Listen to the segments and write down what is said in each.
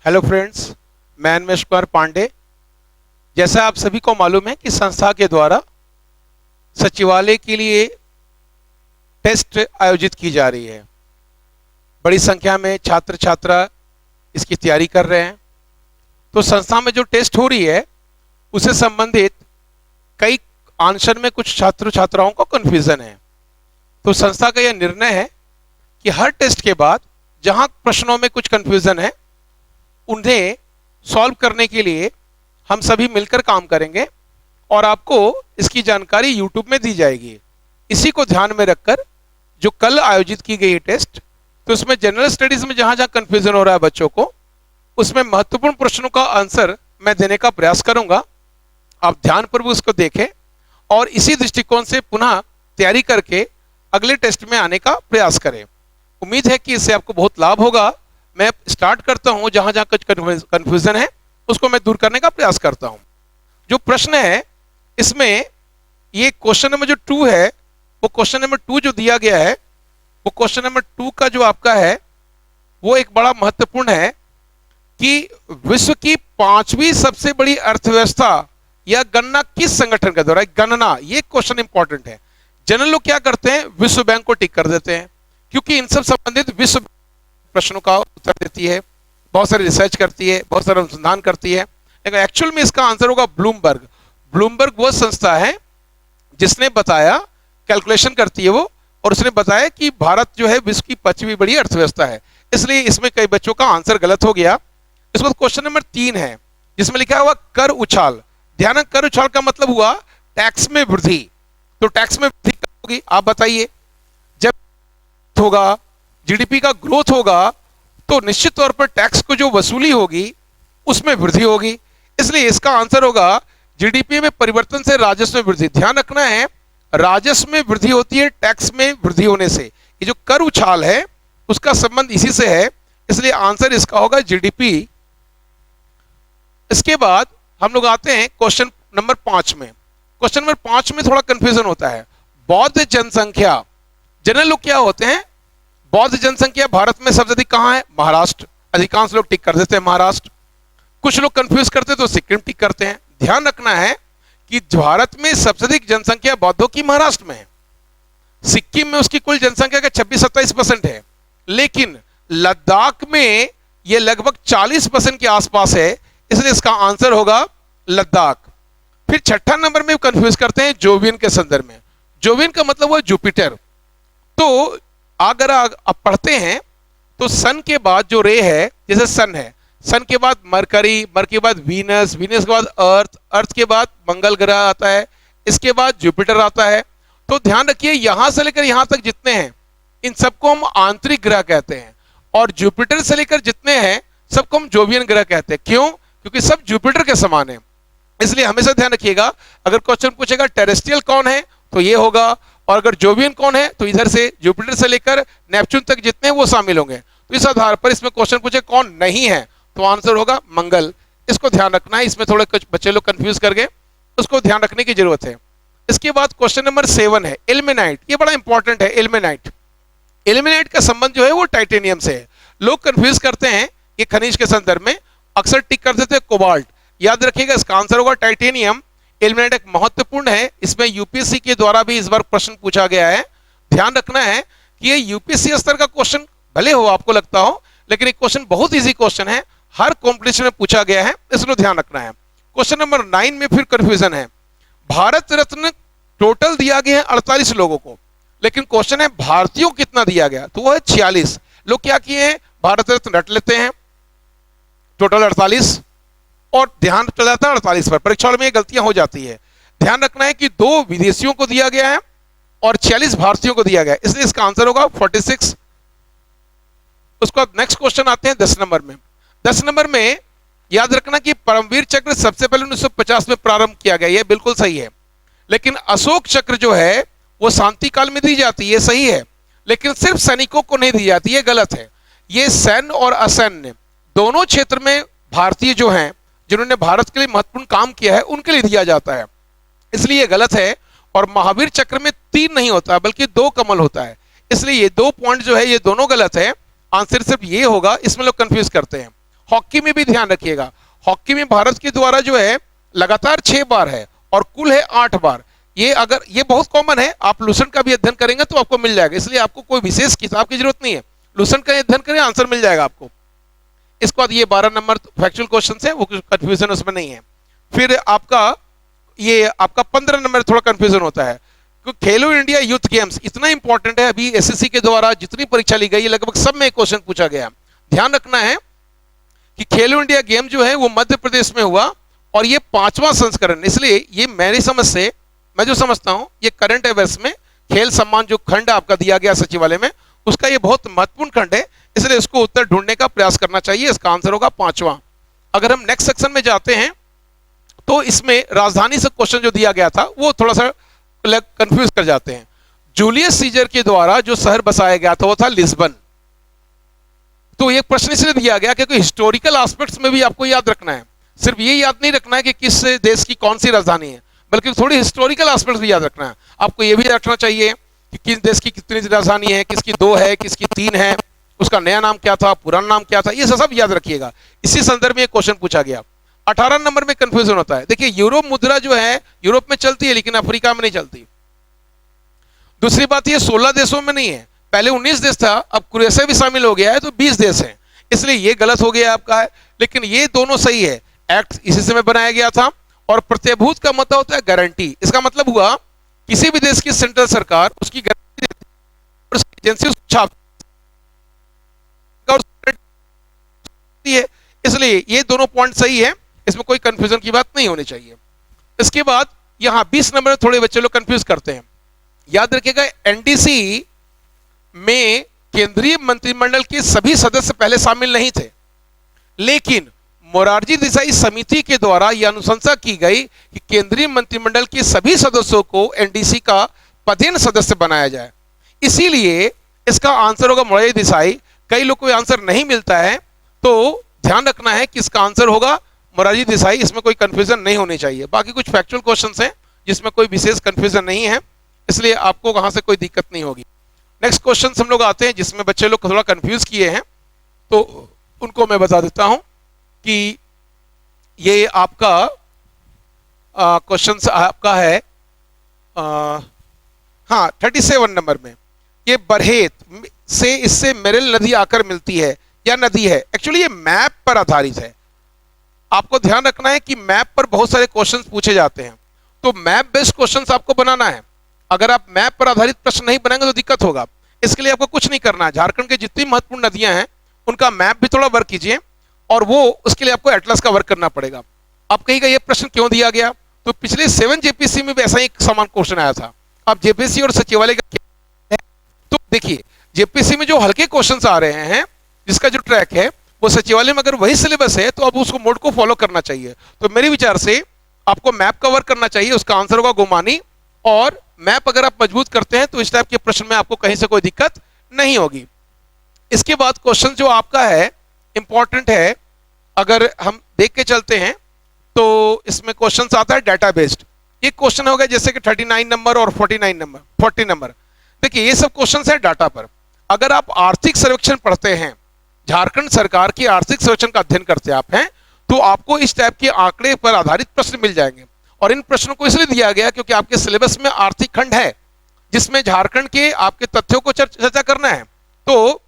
Hello friends, मैं अन्वेश कुमार पांडे। जैसा आप सभी को मालूम है कि संस्था के द्वारा सचिवालय के लिए टेस्ट आयोजित की जा रही है। बड़ी संख्या में छात्र छात्रा इसकी तैयारी कर रहे हैं। तो संस्था में जो टेस्ट हो रही है उससे संबंधित कई आंसर में कुछ छात्र छात्राओं को कन्फ्यूजन है। तो संस्था का यह निर्णय है कि हर टेस्ट के बाद जहां प्रश्नों में कुछ कन्फ्यूजन है उन्हें सॉल्व करने के लिए हम सभी मिलकर काम करेंगे और आपको इसकी जानकारी YouTube में दी जाएगी। इसी को ध्यान में रखकर जो कल आयोजित की गई टेस्ट, तो उसमें जनरल स्टडीज में जहां जहां कंफ्यूजन हो रहा है बच्चों को, उसमें महत्वपूर्ण प्रश्नों का आंसर मैं देने का प्रयास करूंगा। आप ध्यानपूर्वक उसको देखें और इसी दृष्टिकोण से पुनः तैयारी करके अगले टेस्ट में आने का प्रयास करें। उम्मीद है कि इससे आपको बहुत लाभ होगा। मैं स्टार्ट करता हूं, जहां जहां कुछ कंफ्यूजन है उसको मैं दूर करने का प्रयास करता हूं। जो प्रश्न है इसमें ये क्वेश्चन नंबर जो 2 है, वो क्वेश्चन नंबर 2 जो दिया गया है, वो क्वेश्चन नंबर 2 का जो आपका है वो एक बड़ा महत्वपूर्ण है कि विश्व की 5वीं सबसे बड़ी अर्थव्यवस्था या गणना किस संगठन के द्वारा, गणना, ये क्वेश्चन इंपॉर्टेंट है। जनरल लोग क्या करते हैं, विश्व बैंक को टिक कर देते हैं क्योंकि इन सब संबंधित विश्व प्रश्नों का उत्तर देती है, बहुत सारी रिसर्च करती है, बहुत सारा अनुसंधान करती है। लेकिन एक्चुअल में इसका आंसर होगा ब्लूमबर्ग। ब्लूमबर्ग वो संस्था है जिसने बताया, कैलकुलेशन करती है वो, और उसने बताया कि भारत जो है विश्व की 5वीं बड़ी अर्थव्यवस्था है। इसलिए इसमें कई बच्चों का आंसर गलत हो गया। इस वक्त क्वेश्चन नंबर 3 है जिसमें लिखा हुआ कर उछाल। ध्यान, कर उछाल का मतलब हुआ टैक्स में वृद्धि। तो टैक्स में वृद्धि कब होगी आप बताइए? जब होगा, जीडीपी का ग्रोथ होगा, तो निश्चित तौर पर टैक्स को जो वसूली होगी उसमें वृद्धि होगी। इसलिए इसका आंसर होगा जीडीपी में परिवर्तन से राजस्व में वृद्धि। ध्यान रखना है, राजस्व में वृद्धि होती है टैक्स में वृद्धि होने से। ये जो कर उछाल है उसका संबंध इसी से है, इसलिए आंसर इसका होगा जीडीपी। इसके बाद हम लोग आते हैं क्वेश्चन नंबर 5 में। क्वेश्चन नंबर 5 में थोड़ा कंफ्यूजन होता है। बौद्ध जनसंख्या, जनरल लोग क्या होते हैं, बौद्ध जनसंख्या भारत में सबसे अधिक कहां है? महाराष्ट्र। अधिकांश लोग टिक कर देते हैं महाराष्ट्र। कुछ लोग कंफ्यूज करते हैं तो सिक्किम टिक करते हैं। ध्यान रखना है कि भारत में सबसे अधिक जनसंख्या बौद्धों की महाराष्ट्र में है। सिक्किम में उसकी कुल जनसंख्या का 26-27% है, लेकिन लद्दाख में यह लगभग 40% के आसपास है, इसलिए इसका आंसर होगा लद्दाख। फिर छठा नंबर में कंफ्यूज करते हैं जोवियन के संदर्भ में। जोवियन का मतलब हुआ जुपिटर। तो अगर आप पढ़ते हैं तो सन के बाद जो रे है, जैसे सन है, सन के बाद मरकरी, मरकरी के बाद वीनस, वीनस के बाद अर्थ, अर्थ के बाद मंगल ग्रह आता है, इसके बाद जुपिटर आता है। तो ध्यान रखिए यहां से लेकर यहां तक जितने हैं इन सबको हम आंतरिक ग्रह कहते हैं, और जुपिटर से लेकर जितने हैं सबको हम जोवियन ग्रह कहते हैं। क्यों? क्योंकि सब जुपिटर के समान है। इसलिए हमेशा ध्यान रखिएगा, अगर क्वेश्चन पूछेगा टेरेस्ट्रियल कौन है तो ये होगा, और अगर जोवियन कौन है तो इधर से जुपिटर से लेकर नेपच्यून तक जितने हैं वो शामिल होंगे। तो इस आधार पर इसमें क्वेश्चन पूछे कौन नहीं है तो आंसर होगा मंगल। इसको ध्यान रखना है, इसमें थोड़े कुछ बच्चे लोग कंफ्यूज कर गए, उसको ध्यान रखने की जरूरत है। इसके बाद क्वेश्चन नंबर 7 है इल्मेनाइट। ये बड़ा इंपॉर्टेंट है इल्मेनाइट। इल्मेनाइट का संबंध जो है वो टाइटेनियम से है। लोग कंफ्यूज करते हैं ये खनिज के संदर्भ में, अक्सर टिक कर देते हैं कोबाल्ट। याद रखिएगा इसका आंसर होगा टाइटेनियम। इल्मेनाइट एक महत्वपूर्ण है, इसमें यूपीएससी के द्वारा भी इस बार प्रश्न पूछा गया है। ध्यान रखना है कि ये यूपीएससी स्तर का क्वेश्चन भले हो आपको लगता हो, लेकिन एक क्वेश्चन बहुत इजी क्वेश्चन है, हर कॉम्पिटिशन में पूछा गया है, इसको ध्यान रखना है। क्वेश्चन नंबर 9 में फिर कंफ्यूजन है। भारत रत्न टोटल दिया गया है 48 लोगों को, लेकिन क्वेश्चन है भारतीयों को कितना दिया गया, तो वो है 46। लोग क्या किए हैं, भारत रत्न रट लेते हैं, टोटल 48, और ध्यान चला जाता है 48 पर। परीक्षा में गलतियां हो जाती है। ध्यान रखना है कि 2 विदेशियों को दिया गया है और 46 भारतीयों को दिया गया है, इसलिए इसका आंसर होगा 46। उसके बाद नेक्स्ट क्वेश्चन आते हैं 10 नंबर में। 10 नंबर में याद रखना कि परमवीर चक्र सबसे पहले 1950 में प्रारंभ किया गया, यह बिल्कुल सही है। लेकिन अशोक चक्र जो है वो शांति काल में दी जाती है, सही है, लेकिन सिर्फ सैनिकों को नहीं दी जाती, ये गलत है। ये सैन्य और असैन्य दोनों क्षेत्र में भारतीय जो हैं, जिन्होंने भारत के लिए महत्वपूर्ण काम किया है, उनके लिए दिया जाता है, इसलिए ये गलत है। और महावीर चक्र में 3 नहीं होता बल्कि 2 कमल होता है, इसलिए ये 2 पॉइंट जो है ये दोनों गलत है। आंसर सिर्फ ये होगा, इसमें लोग कंफ्यूज करते हैं। हॉकी में भी ध्यान रखिएगा, हॉकी में भारत के द्वारा जो है लगातार 6 बार है और कुल है 8 बार। ये अगर ये बहुत कॉमन है, आप लूसेंट का भी अध्ययन करेंगे तो आपको मिल जाएगा, इसलिए आपको कोई विशेष किताब की जरूरत नहीं है, लूसेंट का अध्ययन करें आंसर मिल जाएगा आपको। इसके बाद ये 12 नंबर फैक्चुअल क्वेश्चन है, वो कंफ्यूजन उसमें नहीं है। फिर आपका ये आपका 15 नंबर थोड़ा कंफ्यूजन होता है, क्योंकि खेलो इंडिया यूथ गेम्स इतना इंपॉर्टेंट है, अभी एसएससी के द्वारा जितनी परीक्षा ली गई लगभग सब में क्वेश्चन पूछा गया। ध्यान रखना है कि खेलो इंडिया गेम जो है वो मध्य प्रदेश में हुआ और ये 5वां संस्करण, इसलिए ये मेरी समझ से मैं जो समझता हूं ये करंट अफेयर्स में खेल सम्मान जो खंड आपका दिया गया सचिवालय में, उसका ये बहुत महत्वपूर्ण खंड है, इसलिए इसको उत्तर ढूंढने का प्रयास करना चाहिए। इसका आंसर होगा 5वां। अगर हम नेक्स्ट सेक्शन में जाते हैं तो इसमें राजधानी से क्वेश्चन जो दिया गया था वो थोड़ा सा कंफ्यूज कर जाते हैं। जूलियस सीजर के द्वारा जो शहर बसाया गया था वो था लिस्बन। तो एक प्रश्न इसलिए दिया गया क्योंकि हिस्टोरिकल एस्पेक्ट्स में भी आपको याद रखना है, सिर्फ ये याद नहीं रखना है कि किस देश की कौन सी राजधानी है, बल्कि थोड़ी हिस्टोरिकल एस्पेक्ट्स भी याद रखना है। आपको ये भी रखना चाहिए कि किस देश की कितनी राजधानी है, किसकी 2 है, किसकी 3 है, उसका नया नाम क्या था, पुराना नाम क्या था, ये सब याद रखिएगा। इसी संदर्भ में क्वेश्चन पूछा गया। 18 नंबर में कंफ्यूजन होता है। देखिए यूरोप मुद्रा जो है यूरोप में चलती है लेकिन अफ्रीका में नहीं चलती। दूसरी बात ये 16 देशों में नहीं है, पहले 19 देश था, अब क्रोएशिया भी शामिल हो गया है तो 20 देश हैं, इसलिए ये गलत हो गया आपका है। लेकिन ये दोनों सही है, एक्ट इसी समय बनाया गया था। और प्रत्यभूत का मतलब होता है गारंटी, इसका मतलब हुआ किसी भी देश की सेंट्रल सरकार उसकी गारंटी देती है और उसकी एजेंसी उसको छापती है, इसलिए ये दोनों पॉइंट सही है, इसमें कोई कंफ्यूजन की बात नहीं होनी चाहिए। इसके बाद यहां 20 नंबर में थोड़े बच्चे लोग कंफ्यूज करते हैं। याद रखिएगा एनडीसी में केंद्रीय मंत्रिमंडल के सभी सदस्य पहले शामिल नहीं थे, लेकिन मोरारजी देसाई समिति के द्वारा यह अनुशंसा की गई कि केंद्रीय मंत्रिमंडल के सभी सदस्यों को एनडीसी का पदेन सदस्य बनाया जाए, इसीलिए इसका आंसर होगा मोरारजी देसाई। कई लोग को आंसर नहीं मिलता है तो ध्यान रखना है कि इसका आंसर होगा मोरारजी देसाई, इसमें कोई कंफ्यूजन नहीं होनी चाहिए। बाकी कुछ फैक्चुअल क्वेश्चंस हैं जिसमें कोई विशेष कंफ्यूजन नहीं है, इसलिए आपको वहां से कोई दिक्कत नहीं होगी। नेक्स्ट क्वेश्चन हम लोग आते हैं जिसमें बच्चे लोग थोड़ा कंफ्यूज किए हैं, तो उनको मैं बता देता हूं कि ये आपका क्वेश्चन आपका है हाँ 37 नंबर में, ये बरहेत से इससे मेरल नदी आकर मिलती है या नदी है। एक्चुअली ये मैप पर आधारित है, आपको ध्यान रखना है कि मैप पर बहुत सारे क्वेश्चंस पूछे जाते हैं, तो मैप बेस्ड क्वेश्चंस आपको बनाना है। अगर आप मैप पर आधारित प्रश्न नहीं बनाएंगे तो दिक्कत होगा। इसके लिए आपको कुछ नहीं करना है, झारखंड की जितनी महत्वपूर्ण नदियां हैं उनका मैप भी थोड़ा वर्क कीजिए, और वो उसके लिए आपको एटलस का वर्क करना पड़ेगा। आप कहिएगा ये प्रश्न क्यों दिया गया, तो पिछले 7 जेपीसी में भी ऐसा ही समान क्वेश्चन आया था। अब जेपीसी और सचिवालय का क्या है, तो देखिए जेपीसी में जो हल्के क्वेश्चंस आ रहे हैं जिसका जो ट्रैक है वो सचिवालय में अगर वही सिलेबस है तो अब उसको मोड को फॉलो करना चाहिए। तो मेरे विचार से आपको मैप का वर्क करना चाहिए, उसका आंसर होगा गोमानी, और मैप अगर आप मजबूत करते हैं तो इस टाइप के प्रश्न में आपको कहीं से कोई दिक्कत नहीं होगी। इसके बाद क्वेश्चन जो आपका है इंपॉर्टेंट है, अगर हम देख के चलते हैं तो इसमें क्वेश्चन आता है डाटा बेस्ड। ये क्वेश्चन हो गया जैसे कि 39 नंबर और 49 नंबर 40 नंबर। देखिए ये सब क्वेश्चन है डाटा पर। अगर आप आर्थिक सर्वेक्षण पढ़ते हैं, झारखंड सरकार की आर्थिक सर्वेक्षण का अध्ययन करते आप हैं, तो आपको इस टाइप के आंकड़े पर आधारित प्रश्न मिल जाएंगे। और इन प्रश्नों को इसलिए दिया गया क्योंकि आपके सिलेबस में आर्थिक खंड है जिसमें झारखंड के आपके तथ्यों को चर्चा करना है। तो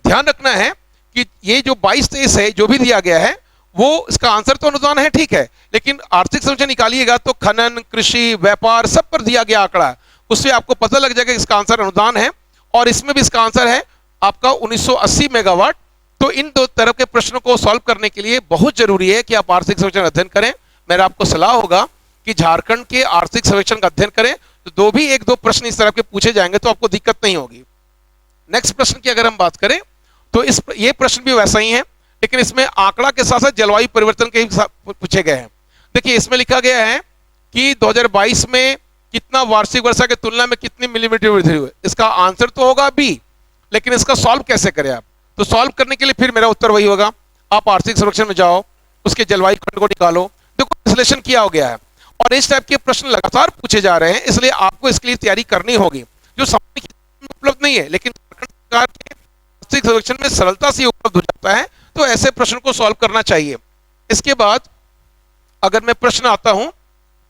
ध्यान रखना है कि ये जो 22-23 है जो भी दिया गया है वो इसका आंसर तो अनुदान है, ठीक है, लेकिन आर्थिक सर्वेक्षण निकालिएगा तो खनन, कृषि, व्यापार सब पर दिया गया आंकड़ा है, उससे आपको पता लग जाएगा इसका आंसर अनुदान है। और इसमें भी इसका आंसर है आपका 1980 मेगावाट। तो इन दो तरह के प्रश्नों को सॉल्व करने के लिए बहुत जरूरी है कि आप आर्थिक सर्वेक्षण अध्ययन करें। मेरा आपको सलाह होगा कि झारखंड के आर्थिक सर्वेक्षण का अध्ययन करें, तो एक दो प्रश्न इस तरह के पूछे जाएंगे तो आपको दिक्कत नहीं होगी। नेक्स्ट प्रश्न की अगर हम बात करें तो ये प्रश्न भी वैसा ही है, लेकिन इसमें आंकड़ा के साथ साथ जलवायु परिवर्तन के पूछे गए हैं। देखिए इसमें लिखा गया है कि 2022 में कितना वार्षिक वर्षा की तुलना में कितनी मिलीमीटर वृद्धि हुई। इसका आंसर तो होगा बी, लेकिन इसका सॉल्व कैसे करें आप, तो सॉल्व करने के लिए फिर मेरा उत्तर वही होगा, आप आर्थिक सर्वेक्षण में जाओ, उसके जलवायु खंड को निकालो, देखो विश्लेषण किया हो गया है। और इस टाइप के प्रश्न लगातार पूछे जा रहे हैं, इसलिए आपको इसके लिए तैयारी करनी होगी, जो सामान्य उपलब्ध नहीं है, लेकिन सरकार के आर्थिक सर्वेक्षण में सरलता से उपलब्ध हो जाता है। तो ऐसे प्रश्न को सॉल्व करना चाहिए। इसके बाद अगर मैं प्रश्न आता हूं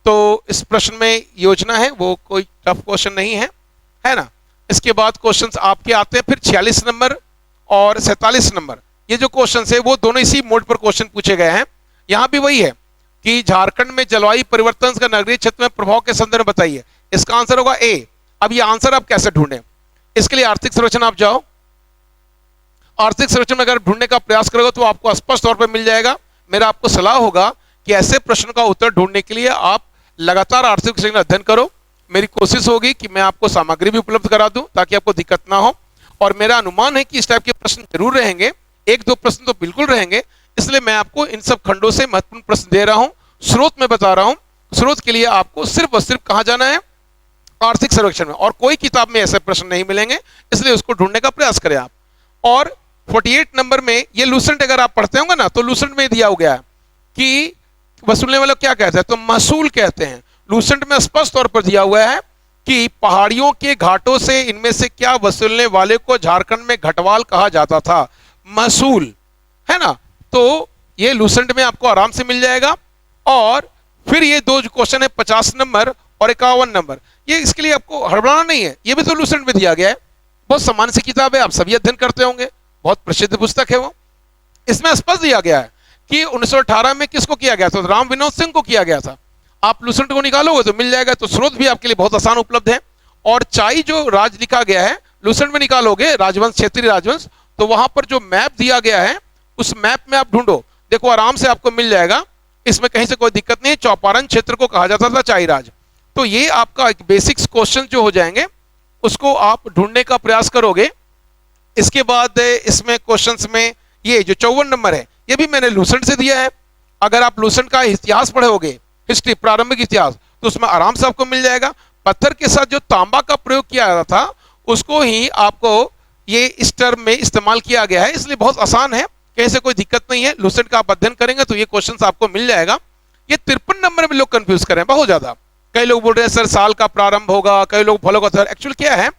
तो इस प्रश्न में योजना है, वो कोई टफ क्वेश्चन नहीं है, है ना। इसके बाद क्वेश्चंस आपके आते हैं फिर 46 नंबर और 47 नंबर। ये जो क्वेश्चंस है वो दोनों इसी मोड पर क्वेश्चन पूछे गए हैं। यहां भी वही है कि झारखंड में जलवायु परिवर्तन का नगरीय क्षेत्र में प्रभाव के संदर्भ में बताइए। इसका आंसर होगा ए। अब ये आंसर आप कैसे ढूंढें, इसके लिए आर्थिक सर्वेक्षण आप जाओ। आर्थिक सर्वेक्षण में अगर ढूंढने का प्रयास करोगे तो आपको स्पष्ट तौर पर मिल जाएगा। मेरा आपको सलाह होगा कि ऐसे प्रश्न का उत्तर ढूंढने के लिए आप लगातार आर्थिक सर्वेक्षण अध्ययन करो। मेरी कोशिश होगी कि मैं आपको सामग्री भी उपलब्ध करा दूं ताकि आपको दिक्कत ना हो। और मेरा अनुमान है कि इस टाइप के प्रश्न जरूर रहेंगे, एक दो प्रश्न तो बिल्कुल रहेंगे। इसलिए मैं आपको इन सब खंडों से महत्वपूर्ण प्रश्न दे रहा हूं, स्रोत में बता रहा हूं। स्रोत के लिए आपको सिर्फ और सिर्फ कहां जाना है, आर्थिक सर्वेक्षण में, और कोई किताब में ऐसे प्रश्न नहीं मिलेंगे, इसलिए उसको ढूंढने का प्रयास करें आप। और 48 नंबर में ये लूसेंट अगर आप पढ़ते होंगे ना तो लूसेंट में दिया हो गया है कि वसूलने वाले क्या कहते हैं, तो महसूल कहते हैं। लूसेंट में स्पष्ट तौर पर दिया हुआ है कि पहाड़ियों के घाटों से इनमें से क्या वसूलने वाले को झारखंड में घटवाल कहा जाता था, महसूल, है ना। तो ये लूसेंट में आपको आराम से मिल जाएगा। और फिर ये दो क्वेश्चन है 50 नंबर और 51 नंबर, ये इसके लिए आपको हड़बड़ाना नहीं है, ये भी तो लूसेंट में दिया गया है। बहुत सामान्य सी किताब है, आप सभी अध्ययन करते होंगे, बहुत प्रसिद्ध पुस्तक है वो। इसमें स्पष्ट दिया गया है कि 1918 में किसको किया गया था, तो राम विनोद सिंह को किया गया था। आप लूसेंट को निकालोगे तो मिल जाएगा। तो स्रोत भी आपके लिए बहुत आसान उपलब्ध है। और चाई जो राज लिखा गया है लूसेंट में निकालोगे, राजवंश, क्षेत्रीय राजवंश, तो वहां पर जो मैप दिया गया है उस मैप में आप ढूंढो, देखो आराम से आपको मिल जाएगा। इसमें कहीं से कोई दिक्कत नहीं। चौपारण क्षेत्र को कहा जाता था चाई राज। तो ये आपका एक बेसिक्स क्वेश्चन जो हो जाएंगे उसको आप ढूंढने का प्रयास करोगे। इसके बाद इसमें क्वेश्चंस में ये जो 54 नंबर है ये भी मैंने लूसेंट से दिया है। अगर आप लूसेंट का इतिहास पढ़ोगे, हिस्ट्री, प्रारंभिक इतिहास, तो उसमें आराम से आपको मिल जाएगा। पत्थर के साथ जो तांबा का प्रयोग किया जाता था उसको ही आपको ये इस टर्म में इस्तेमाल किया गया है, इसलिए बहुत आसान है, कहीं से कोई दिक्कत नहीं है। लूसेंट का आप अध्ययन करेंगे तो ये क्वेश्चन आपको मिल जाएगा। ये 53 नंबर में लोग कंफ्यूज करें बहुत ज्यादा। कई लोग बोल रहे हैं सर साल का प्रारंभ होगा, कई लोग फलों का। एक्चुअल क्या है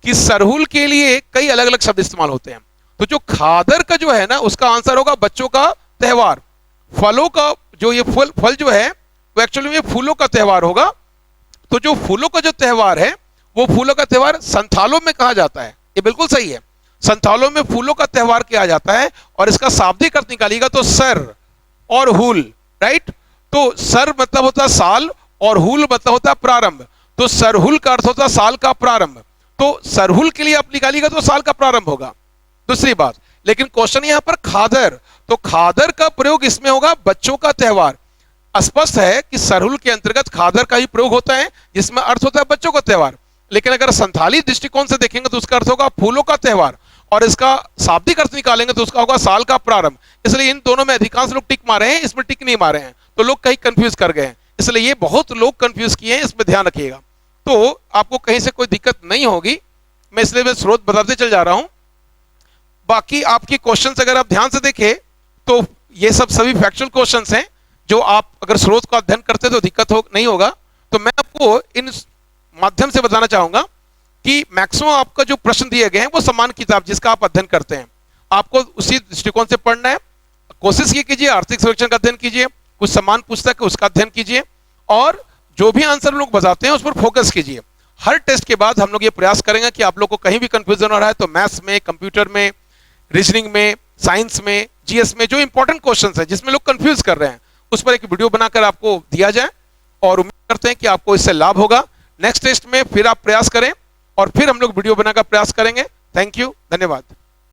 कि सरहुल के लिए कई अलग अलग शब्द इस्तेमाल होते हैं। तो जो खादर का जो है ना उसका आंसर होगा बच्चों का त्योहार। फलों का जो ये फल जो है वो एक्चुअली में फूलों का त्योहार होगा। तो जो फूलों का जो त्योहार है वो फूलों का त्योहार संथालों में कहा जाता है। ये बिल्कुल सही है, संथालों में फूलों का त्योहार किया जाता है। और इसका शाब्दिक अर्थ निकालिएगा तो सर और हुल, राइट। तो सर मतलब होता है साल और हुल मतलब होता है प्रारंभ। तो सरहुल का अर्थ होता है साल का प्रारंभ। तो सरहुल के लिए आप निकालिएगा तो साल का प्रारंभ होगा। दूसरी बात, लेकिन क्वेश्चन यहां पर खादर, तो खादर का प्रयोग इसमें होगा बच्चों का त्योहार। स्पष्ट है कि सरहुल के अंतर्गत खादर का ही प्रयोग होता है जिसमें अर्थ होता है बच्चों का त्योहार। लेकिन अगर संथाली दृष्टिकोण से देखेंगे तो उसका अर्थ होगा फूलों का त्योहार, और इसका शाब्दिक अर्थ निकालेंगे तो उसका होगा साल का प्रारंभ। इसलिए इन दोनों में अधिकांश लोग टिक मारे हैं, इसमें टिक नहीं मारे हैं, तो लोग कहीं कंफ्यूज कर गए हैं। इसलिए ये बहुत लोग कंफ्यूज किए हैं, इसमें ध्यान रखिएगा। तो आपको कहीं से कोई दिक्कत नहीं होगी, मैं इसलिए मैं स्रोत बताते चल जा रहा हूं। बाकी आपके क्वेश्चंस अगर आप ध्यान से देखें तो ये सब सभी फैक्चुअल क्वेश्चंस हैं जो आप अगर स्रोत का अध्ययन करते तो दिक्कत नहीं होगा। तो मैं आपको इन माध्यम से बताना चाहूंगा कि मैक्सिमम आपका जो प्रश्न दिए गए हैं वो समान किताब जिसका आप अध्ययन करते हैं आपको उसी दृष्टिकोण से पढ़ना है। कोशिश ये कीजिए आर्थिक सर्वेक्षण का अध्ययन कीजिए, कुछ समान पुस्तक है उसका अध्ययन कीजिए, और जो भी आंसर लोग बताते हैं उस पर फोकस कीजिए। हर टेस्ट के बाद हम लोग ये प्रयास करेंगे कि आप लोग को कहीं भी कंफ्यूजन हो रहा है तो मैथ्स में, कंप्यूटर में, रीजनिंग में, साइंस में, जीएस में जो इंपॉर्टेंट क्वेश्चंस है जिसमें लोग कंफ्यूज कर रहे हैं उस पर एक वीडियो बनाकर आपको दिया जाए, और उम्मीद करते हैं कि आपको इससे लाभ होगा। नेक्स्ट टेस्ट में फिर आप प्रयास करें और फिर हम लोग वीडियो बनाकर प्रयास करेंगे। थैंक यू, धन्यवाद।